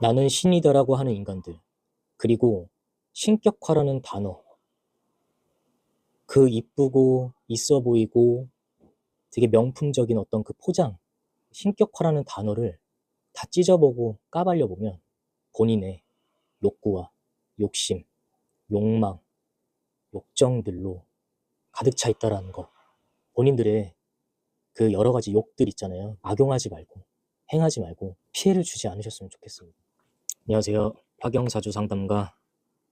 나는 신이다라고 하는 인간들, 그리고 신격화라는 단어, 그 이쁘고 있어 보이고 되게 명품적인 어떤 그 포장, 신격화라는 단어를 다 찢어보고 까발려보면 본인의 욕구와 욕심, 욕망, 욕정들로 가득 차 있다라는 거. 본인들의 그 여러 가지 욕들 있잖아요. 악용하지 말고, 행하지 말고 피해를 주지 않으셨으면 좋겠습니다. 안녕하세요. 파경사주 상담가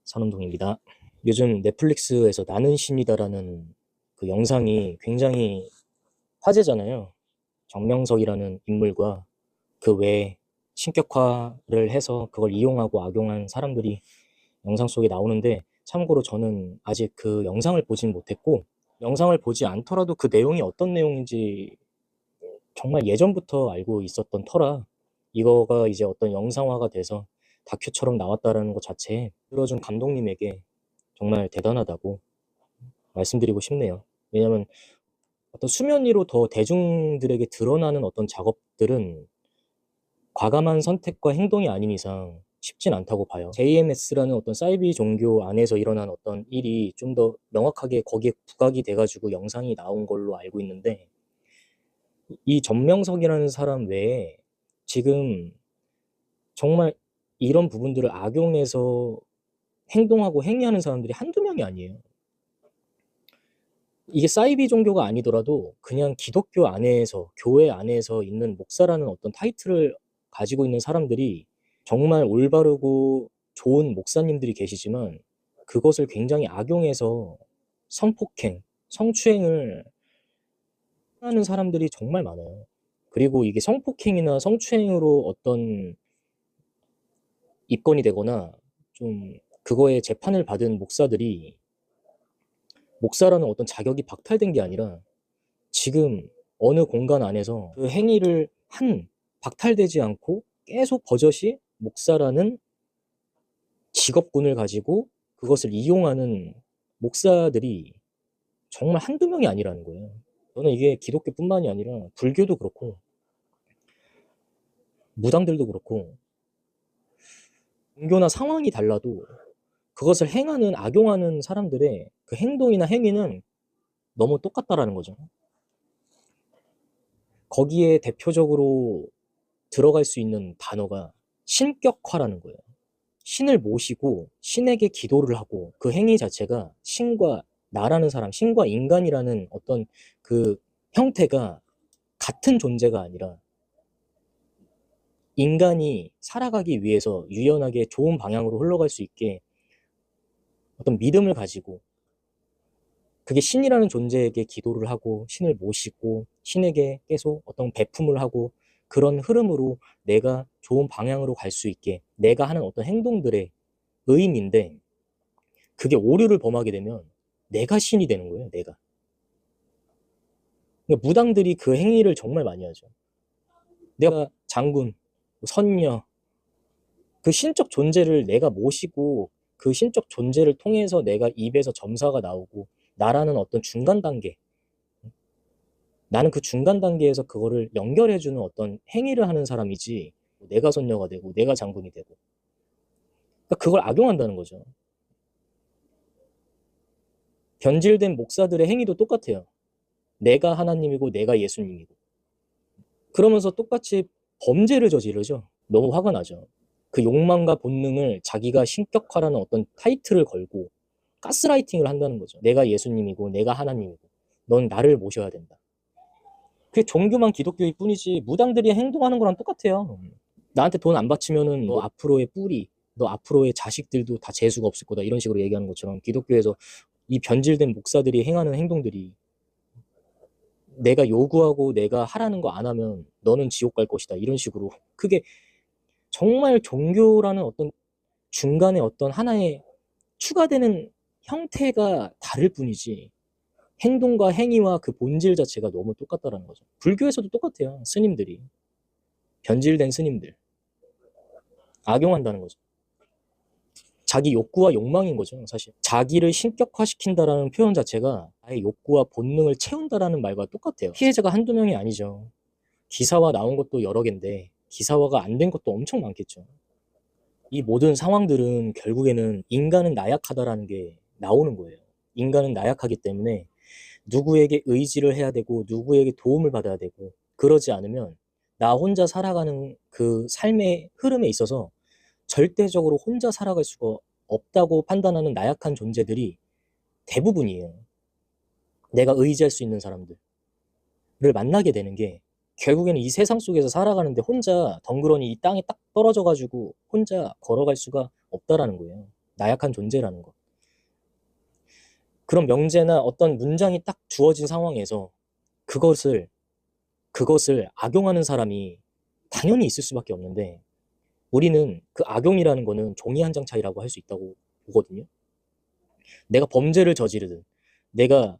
선운동입니다. 요즘 넷플릭스에서 나는 신이다라는 그 영상이 굉장히 화제잖아요. 정명석이라는 인물과 그 외에 신격화를 해서 그걸 이용하고 악용한 사람들이 영상 속에 나오는데, 참고로 저는 아직 그 영상을 보진 못했고, 영상을 보지 않더라도 그 내용이 어떤 내용인지 정말 예전부터 알고 있었던 터라, 이거가 이제 어떤 영상화가 돼서 다큐처럼 나왔다라는 것 자체에 들어준 감독님에게 정말 대단하다고 말씀드리고 싶네요. 왜냐면 어떤 수면 위로 더 대중들에게 드러나는 어떤 작업들은 과감한 선택과 행동이 아닌 이상 쉽진 않다고 봐요. JMS라는 어떤 사이비 종교 안에서 일어난 어떤 일이 좀 더 명확하게 거기에 부각이 돼가지고 영상이 나온 걸로 알고 있는데, 이 전명석이라는 사람 외에 지금 정말 이런 부분들을 악용해서 행동하고 행위하는 사람들이 한두 명이 아니에요. 이게 사이비 종교가 아니더라도 그냥 기독교 안에서, 교회 안에서 있는 목사라는 어떤 타이틀을 가지고 있는 사람들이 정말 올바르고 좋은 목사님들이 계시지만 그것을 굉장히 악용해서 성폭행, 성추행을 하는 사람들이 정말 많아요. 그리고 이게 성폭행이나 성추행으로 어떤 입건이 되거나 좀 그거에 재판을 받은 목사들이 목사라는 어떤 자격이 박탈된 게 아니라 지금 어느 공간 안에서 그 행위를 박탈되지 않고 계속 버젓이 목사라는 직업군을 가지고 그것을 이용하는 목사들이 정말 한두 명이 아니라는 거예요. 저는 이게 기독교뿐만이 아니라 불교도 그렇고 무당들도 그렇고 종교나 상황이 달라도 그것을 행하는, 악용하는 사람들의 그 행동이나 행위는 너무 똑같다라는 거죠. 거기에 대표적으로 들어갈 수 있는 단어가 신격화라는 거예요. 신을 모시고 신에게 기도를 하고 그 행위 자체가 신과 나라는 사람, 신과 인간이라는 어떤 그 형태가 같은 존재가 아니라 인간이 살아가기 위해서 유연하게 좋은 방향으로 흘러갈 수 있게 어떤 믿음을 가지고 그게 신이라는 존재에게 기도를 하고 신을 모시고 신에게 계속 어떤 배품을 하고 그런 흐름으로 내가 좋은 방향으로 갈 수 있게 내가 하는 어떤 행동들의 의미인데, 그게 오류를 범하게 되면 내가 신이 되는 거예요. 내가. 그러니까 무당들이 그 행위를 정말 많이 하죠. 내가 장군, 선녀, 그 신적 존재를 내가 모시고 그 신적 존재를 통해서 내가 입에서 점사가 나오고 나라는 어떤 중간 단계, 나는 그 중간 단계에서 그거를 연결해주는 어떤 행위를 하는 사람이지, 내가 선녀가 되고 내가 장군이 되고, 그러니까 그걸 악용한다는 거죠. 변질된 목사들의 행위도 똑같아요. 내가 하나님이고 내가 예수님이고 그러면서 똑같이 범죄를 저지르죠. 너무 화가 나죠. 그 욕망과 본능을 자기가 신격화라는 어떤 타이틀을 걸고 가스라이팅을 한다는 거죠. 내가 예수님이고 내가 하나님이고 넌 나를 모셔야 된다. 그게 종교만 기독교일 뿐이지 무당들이 행동하는 거랑 똑같아요. 나한테 돈 안 바치면은 너 앞으로의 뿌리, 너 앞으로의 자식들도 다 재수가 없을 거다, 이런 식으로 얘기하는 것처럼 기독교에서 이 변질된 목사들이 행하는 행동들이 내가 요구하고 내가 하라는 거 안 하면 너는 지옥 갈 것이다, 이런 식으로. 그게 정말 종교라는 어떤 중간에 어떤 하나의 추가되는 형태가 다를 뿐이지 행동과 행위와 그 본질 자체가 너무 똑같다라는 거죠. 불교에서도 똑같아요. 스님들이, 변질된 스님들 악용한다는 거죠. 자기 욕구와 욕망인 거죠. 사실 자기를 신격화시킨다라는 표현 자체가 아예 욕구와 본능을 채운다라는 말과 똑같아요. 피해자가 한두 명이 아니죠. 기사화 나온 것도 여러 개인데 기사화가 안 된 것도 엄청 많겠죠. 이 모든 상황들은 결국에는 인간은 나약하다라는 게 나오는 거예요. 인간은 나약하기 때문에 누구에게 의지를 해야 되고 누구에게 도움을 받아야 되고 그러지 않으면 나 혼자 살아가는 그 삶의 흐름에 있어서 절대적으로 혼자 살아갈 수가 없다고 판단하는 나약한 존재들이 대부분이에요. 내가 의지할 수 있는 사람들을 만나게 되는 게 결국에는 이 세상 속에서 살아가는데 혼자 덩그러니 이 땅에 딱 떨어져가지고 혼자 걸어갈 수가 없다라는 거예요. 나약한 존재라는 거. 그런 명제나 어떤 문장이 딱 주어진 상황에서 그것을 악용하는 사람이 당연히 있을 수밖에 없는데 우리는 그 악용이라는 거는 종이 한 장 차이라고 할 수 있다고 보거든요. 내가 범죄를 저지르든 내가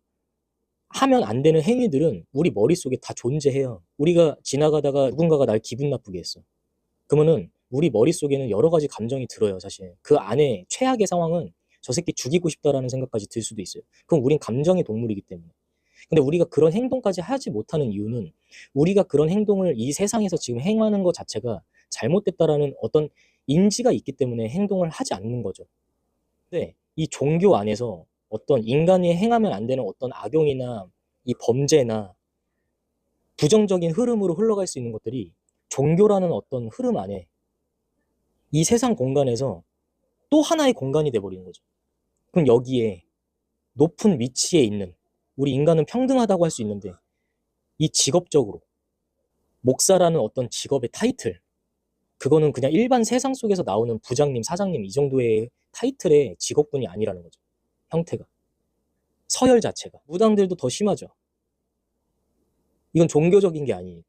하면 안 되는 행위들은 우리 머릿속에 다 존재해요. 우리가 지나가다가 누군가가 날 기분 나쁘게 했어. 그러면은 우리 머릿속에는 여러 가지 감정이 들어요, 사실. 그 안에 최악의 상황은 저 새끼 죽이고 싶다라는 생각까지 들 수도 있어요. 그럼 우린 감정의 동물이기 때문에. 근데 우리가 그런 행동까지 하지 못하는 이유는 우리가 그런 행동을 이 세상에서 지금 행하는 것 자체가 잘못됐다라는 어떤 인지가 있기 때문에 행동을 하지 않는 거죠. 근데 이 종교 안에서 어떤 인간이 행하면 안 되는 어떤 악용이나 이 범죄나 부정적인 흐름으로 흘러갈 수 있는 것들이 종교라는 어떤 흐름 안에 이 세상 공간에서 또 하나의 공간이 돼버리는 거죠. 그럼 여기에 높은 위치에 있는 우리 인간은 평등하다고 할 수 있는데 이 직업적으로 목사라는 어떤 직업의 타이틀 그거는 그냥 일반 세상 속에서 나오는 부장님, 사장님 이 정도의 타이틀의 직업군이 아니라는 거죠. 형태가. 서열 자체가. 무당들도 더 심하죠. 이건 종교적인 게 아니니까.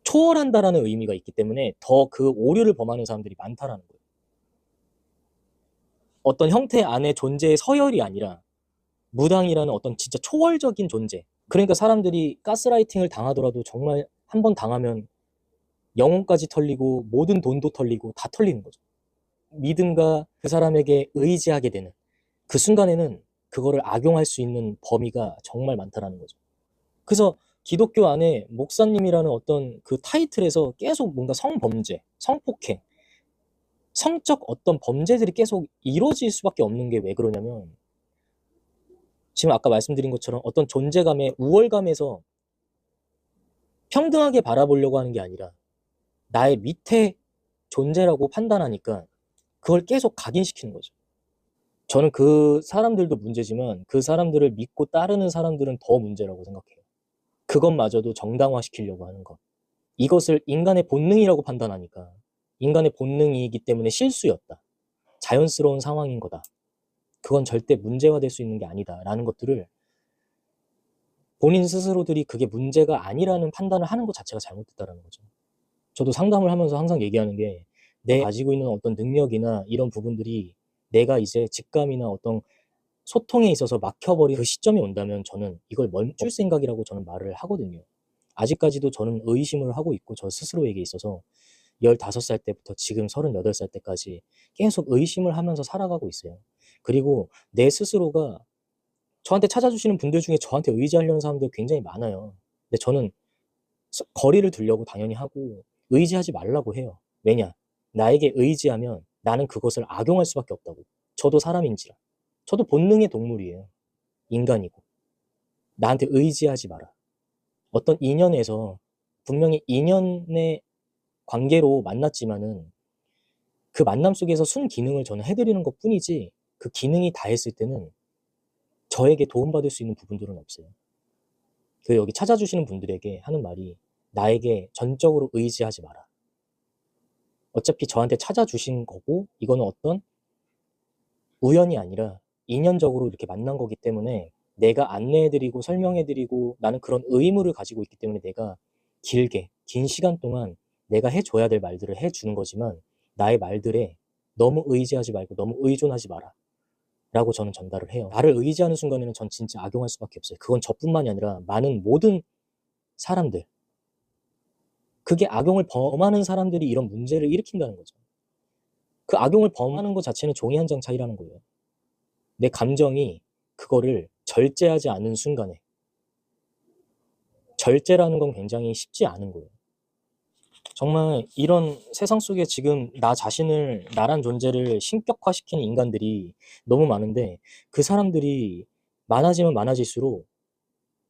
초월한다라는 의미가 있기 때문에 더 그 오류를 범하는 사람들이 많다라는 거예요. 어떤 형태 안에 존재의 서열이 아니라 무당이라는 어떤 진짜 초월적인 존재. 그러니까 사람들이 가스라이팅을 당하더라도 정말 한 번 당하면 영혼까지 털리고 모든 돈도 털리고 다 털리는 거죠. 믿음과 그 사람에게 의지하게 되는 그 순간에는 그거를 악용할 수 있는 범위가 정말 많다라는 거죠. 그래서 기독교 안에 목사님이라는 어떤 그 타이틀에서 계속 뭔가 성범죄, 성폭행, 성적 어떤 범죄들이 계속 이루어질 수밖에 없는 게 왜 그러냐면 지금 아까 말씀드린 것처럼 어떤 존재감의 우월감에서 평등하게 바라보려고 하는 게 아니라 나의 밑에 존재라고 판단하니까 그걸 계속 각인시키는 거죠. 저는 그 사람들도 문제지만 그 사람들을 믿고 따르는 사람들은 더 문제라고 생각해요. 그것마저도 정당화시키려고 하는 것. 이것을 인간의 본능이라고 판단하니까 인간의 본능이기 때문에 실수였다. 자연스러운 상황인 거다. 그건 절대 문제화될 수 있는 게 아니다. 라는 것들을 본인 스스로들이 그게 문제가 아니라는 판단을 하는 것 자체가 잘못됐다는 거죠. 저도 상담을 하면서 항상 얘기하는 게 내가 가지고 있는 어떤 능력이나 이런 부분들이 내가 이제 직감이나 어떤 소통에 있어서 막혀버린 그 시점이 온다면 저는 이걸 멈출 생각이라고 저는 말을 하거든요. 아직까지도 저는 의심을 하고 있고 저 스스로에게 있어서 15살 때부터 지금 38살 때까지 계속 의심을 하면서 살아가고 있어요. 그리고 내 스스로가 저한테 찾아주시는 분들 중에 저한테 의지하려는 사람들 굉장히 많아요. 근데 저는 거리를 두려고 당연히 하고 의지하지 말라고 해요. 왜냐? 나에게 의지하면 나는 그것을 악용할 수밖에 없다고. 저도 사람인지라. 저도 본능의 동물이에요. 인간이고. 나한테 의지하지 마라. 어떤 인연에서 분명히 인연의 관계로 만났지만은 그 만남 속에서 순기능을 저는 해드리는 것 뿐이지 그 기능이 다 했을 때는 저에게 도움받을 수 있는 부분들은 없어요. 그 여기 찾아주시는 분들에게 하는 말이 나에게 전적으로 의지하지 마라. 어차피 저한테 찾아주신 거고 이거는 어떤 우연이 아니라 인연적으로 이렇게 만난 거기 때문에 내가 안내해드리고 설명해드리고 나는 그런 의무를 가지고 있기 때문에 내가 길게 긴 시간 동안 내가 해줘야 될 말들을 해주는 거지만 나의 말들에 너무 의지하지 말고 너무 의존하지 마라 라고 저는 전달을 해요. 나를 의지하는 순간에는 전 진짜 악용할 수밖에 없어요. 그건 저뿐만이 아니라 많은 모든 사람들 그게 악용을 범하는 사람들이 이런 문제를 일으킨다는 거죠. 그 악용을 범하는 것 자체는 종이 한 장 차이라는 거예요. 내 감정이 그거를 절제하지 않은 순간에 절제라는 건 굉장히 쉽지 않은 거예요. 정말 이런 세상 속에 지금 나 자신을, 나란 존재를 신격화시키는 인간들이 너무 많은데 그 사람들이 많아지면 많아질수록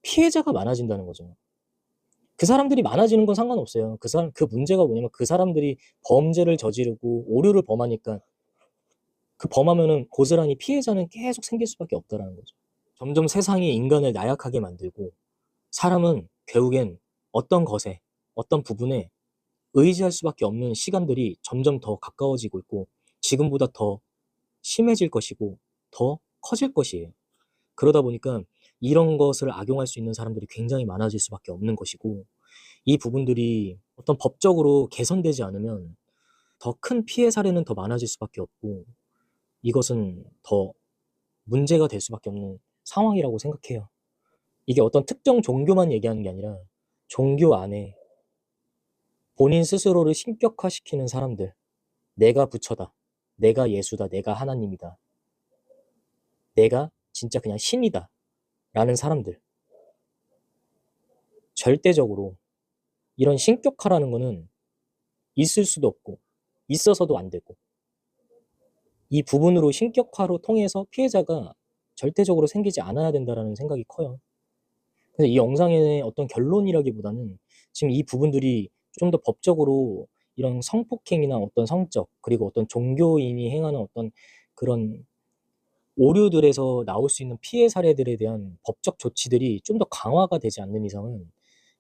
피해자가 많아진다는 거죠. 그 사람들이 많아지는 건 상관없어요. 그 문제가 뭐냐면 그 사람들이 범죄를 저지르고 오류를 범하니까 그 범하면은 고스란히 피해자는 계속 생길 수밖에 없다라는 거죠. 점점 세상이 인간을 나약하게 만들고 사람은 결국엔 어떤 것에, 어떤 부분에 의지할 수밖에 없는 시간들이 점점 더 가까워지고 있고 지금보다 더 심해질 것이고 더 커질 것이에요. 그러다 보니까 이런 것을 악용할 수 있는 사람들이 굉장히 많아질 수밖에 없는 것이고 이 부분들이 어떤 법적으로 개선되지 않으면 더 큰 피해 사례는 더 많아질 수밖에 없고 이것은 더 문제가 될 수밖에 없는 상황이라고 생각해요. 이게 어떤 특정 종교만 얘기하는 게 아니라 종교 안에 본인 스스로를 신격화시키는 사람들, 내가 부처다, 내가 예수다, 내가 하나님이다, 내가 진짜 그냥 신이다 라는 사람들, 절대적으로 이런 신격화라는 거는 있을 수도 없고 있어서도 안 되고 이 부분으로 신격화로 통해서 피해자가 절대적으로 생기지 않아야 된다라는 생각이 커요. 그래서 이 영상의 어떤 결론이라기보다는 지금 이 부분들이 좀 더 법적으로 이런 성폭행이나 어떤 성적 그리고 어떤 종교인이 행하는 어떤 그런 오류들에서 나올 수 있는 피해 사례들에 대한 법적 조치들이 좀 더 강화가 되지 않는 이상은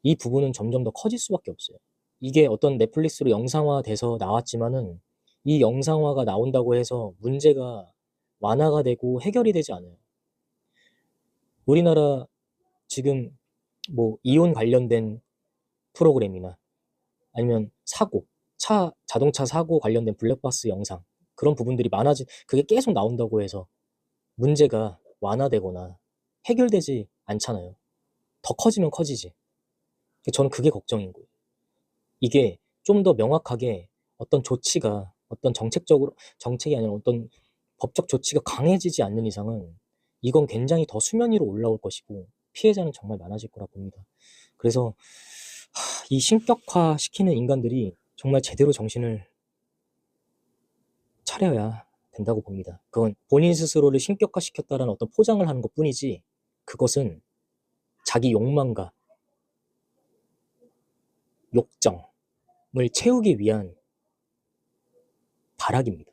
이 부분은 점점 더 커질 수밖에 없어요. 이게 어떤 넷플릭스로 영상화돼서 나왔지만은 이 영상화가 나온다고 해서 문제가 완화가 되고 해결이 되지 않아요. 우리나라 지금 뭐 이혼 관련된 프로그램이나 아니면 자동차 사고 관련된 블랙박스 영상 그런 부분들이 그게 계속 나온다고 해서 문제가 완화되거나 해결되지 않잖아요. 더 커지면 커지지. 저는 그게 걱정인 거예요. 이게 좀 더 명확하게 어떤 조치가 어떤 정책이 아니라 어떤 법적 조치가 강해지지 않는 이상은 이건 굉장히 더 수면 위로 올라올 것이고 피해자는 정말 많아질 거라 봅니다. 그래서 이 신격화시키는 인간들이 정말 제대로 정신을 차려야 된다고 봅니다. 그건 본인 스스로를 신격화시켰다라는 어떤 포장을 하는 것뿐이지 그것은 자기 욕망과 욕정을 채우기 위한 발악입니다.